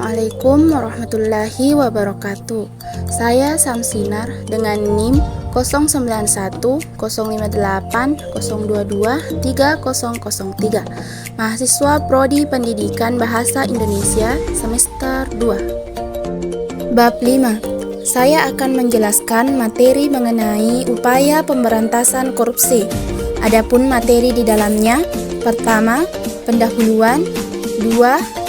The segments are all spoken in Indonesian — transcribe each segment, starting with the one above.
Assalamualaikum warahmatullahi wabarakatuh. Saya Samsinar dengan NIM 091 058 022 3003, mahasiswa Prodi Pendidikan Bahasa Indonesia semester 2. Bab 5. Saya akan menjelaskan materi mengenai upaya pemberantasan korupsi. Adapun materi di dalamnya: pertama, pendahuluan; 2,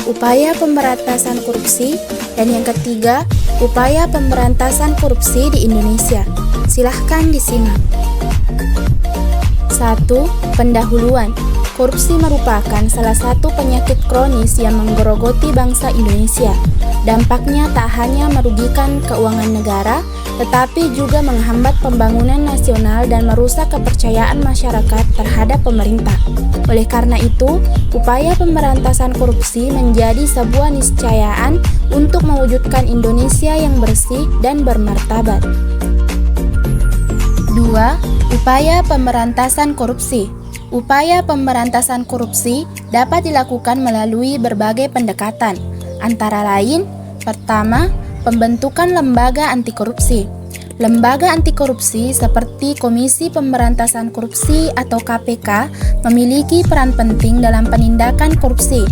upaya pemberantasan korupsi; dan yang ketiga, upaya pemberantasan korupsi di Indonesia. Silahkan disimak. 1. Pendahuluan. Korupsi merupakan salah satu penyakit kronis yang menggerogoti bangsa Indonesia. Dampaknya tak hanya merugikan keuangan negara, tetapi juga menghambat pembangunan nasional dan merusak kepercayaan masyarakat terhadap pemerintah. Oleh karena itu, upaya pemberantasan korupsi menjadi sebuah niscayaan untuk mewujudkan Indonesia yang bersih dan bermartabat. 2. Upaya pemberantasan korupsi. Upaya pemberantasan korupsi dapat dilakukan melalui berbagai pendekatan, antara lain: pertama, pembentukan lembaga anti korupsi. Lembaga anti korupsi seperti Komisi Pemberantasan Korupsi atau KPK memiliki peran penting dalam penindakan korupsi.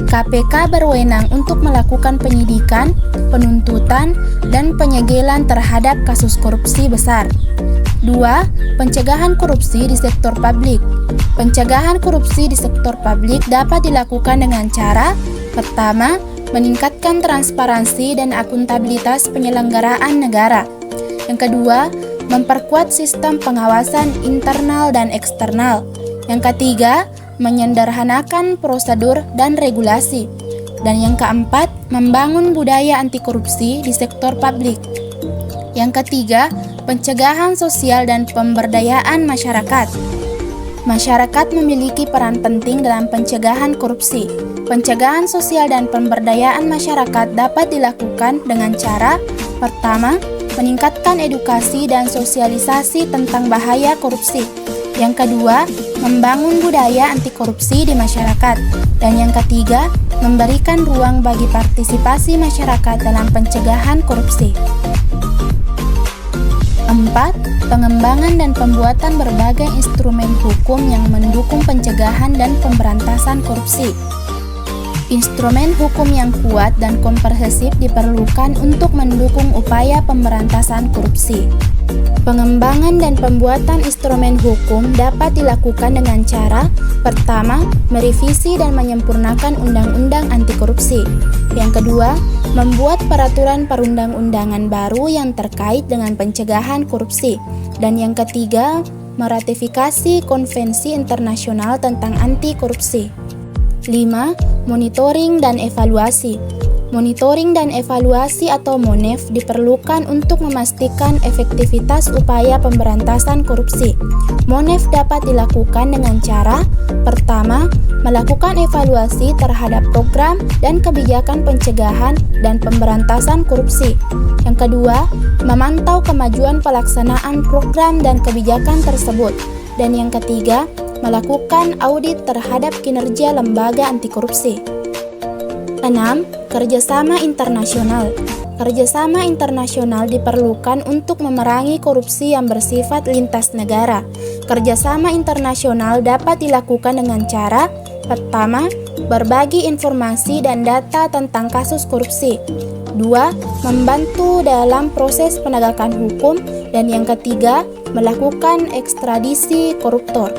KPK berwenang untuk melakukan penyidikan, penuntutan, dan penyegelan terhadap kasus korupsi besar. 2. Pencegahan korupsi di sektor publik. Pencegahan korupsi di sektor publik dapat dilakukan dengan cara: pertama, meningkatkan transparansi dan akuntabilitas penyelenggaraan negara. Yang kedua, memperkuat sistem pengawasan internal dan eksternal. Yang ketiga, menyederhanakan prosedur dan regulasi. Dan yang keempat, membangun budaya anti korupsi di sektor publik. Yang ketiga, pencegahan sosial dan pemberdayaan masyarakat. Masyarakat memiliki peran penting dalam pencegahan korupsi. Pencegahan sosial dan pemberdayaan masyarakat dapat dilakukan dengan cara: pertama, meningkatkan edukasi dan sosialisasi tentang bahaya korupsi. Yang kedua, membangun budaya anti korupsi di masyarakat. Dan yang ketiga, memberikan ruang bagi partisipasi masyarakat dalam pencegahan korupsi. 4. Pengembangan dan pembuatan berbagai instrumen hukum yang mendukung pencegahan dan pemberantasan korupsi. Instrumen hukum yang kuat dan komprehensif diperlukan untuk mendukung upaya pemberantasan korupsi. Pengembangan dan pembuatan instrumen hukum dapat dilakukan dengan cara: pertama, merevisi dan menyempurnakan undang-undang anti korupsi. Yang kedua, membuat peraturan perundang-undangan baru yang terkait dengan pencegahan korupsi. Dan yang ketiga, meratifikasi konvensi internasional tentang anti korupsi. 5. Monitoring dan evaluasi. Monitoring dan evaluasi atau MONEV diperlukan untuk memastikan efektivitas upaya pemberantasan korupsi. MONEV dapat dilakukan dengan cara: pertama, melakukan evaluasi terhadap program dan kebijakan pencegahan dan pemberantasan korupsi. Yang kedua, memantau kemajuan pelaksanaan program dan kebijakan tersebut. Dan yang ketiga, melakukan audit terhadap kinerja lembaga anti korupsi. 6. Kerjasama internasional. Kerjasama internasional diperlukan untuk memerangi korupsi yang bersifat lintas negara. Kerjasama internasional dapat dilakukan dengan cara: pertama, berbagi informasi dan data tentang kasus korupsi. 2. Membantu dalam proses penegakan hukum. Dan yang ketiga, melakukan ekstradisi koruptor.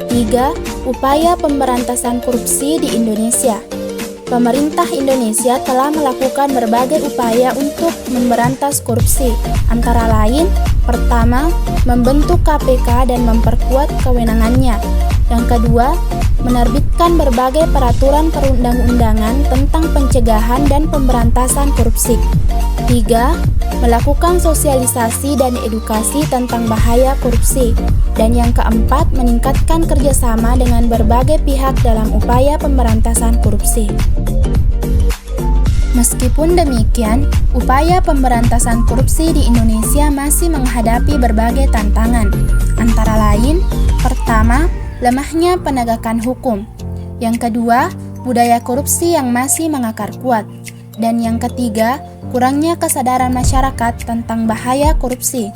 3. Upaya pemberantasan korupsi di Indonesia. Pemerintah Indonesia telah melakukan berbagai upaya untuk memberantas korupsi, antara lain: pertama, membentuk KPK dan memperkuat kewenangannya. Yang kedua, menerbitkan berbagai peraturan perundang-undangan tentang pencegahan dan pemberantasan korupsi. 3. Melakukan sosialisasi dan edukasi tentang bahaya korupsi. Dan yang keempat, meningkatkan kerjasama dengan berbagai pihak dalam upaya pemberantasan korupsi. Meskipun demikian, upaya pemberantasan korupsi di Indonesia masih menghadapi berbagai tantangan, antara lain: pertama, lemahnya penegakan hukum. Yang kedua, budaya korupsi yang masih mengakar kuat. Dan yang ketiga, kurangnya kesadaran masyarakat tentang bahaya korupsi.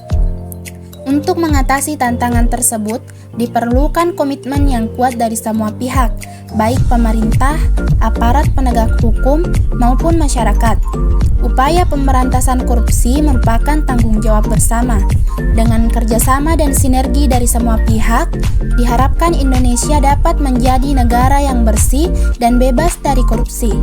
Untuk mengatasi tantangan tersebut, diperlukan komitmen yang kuat dari semua pihak, baik pemerintah, aparat penegak hukum, maupun masyarakat. Upaya pemberantasan korupsi merupakan tanggung jawab bersama. Dengan kerjasama dan sinergi dari semua pihak, diharapkan Indonesia dapat menjadi negara yang bersih dan bebas dari korupsi.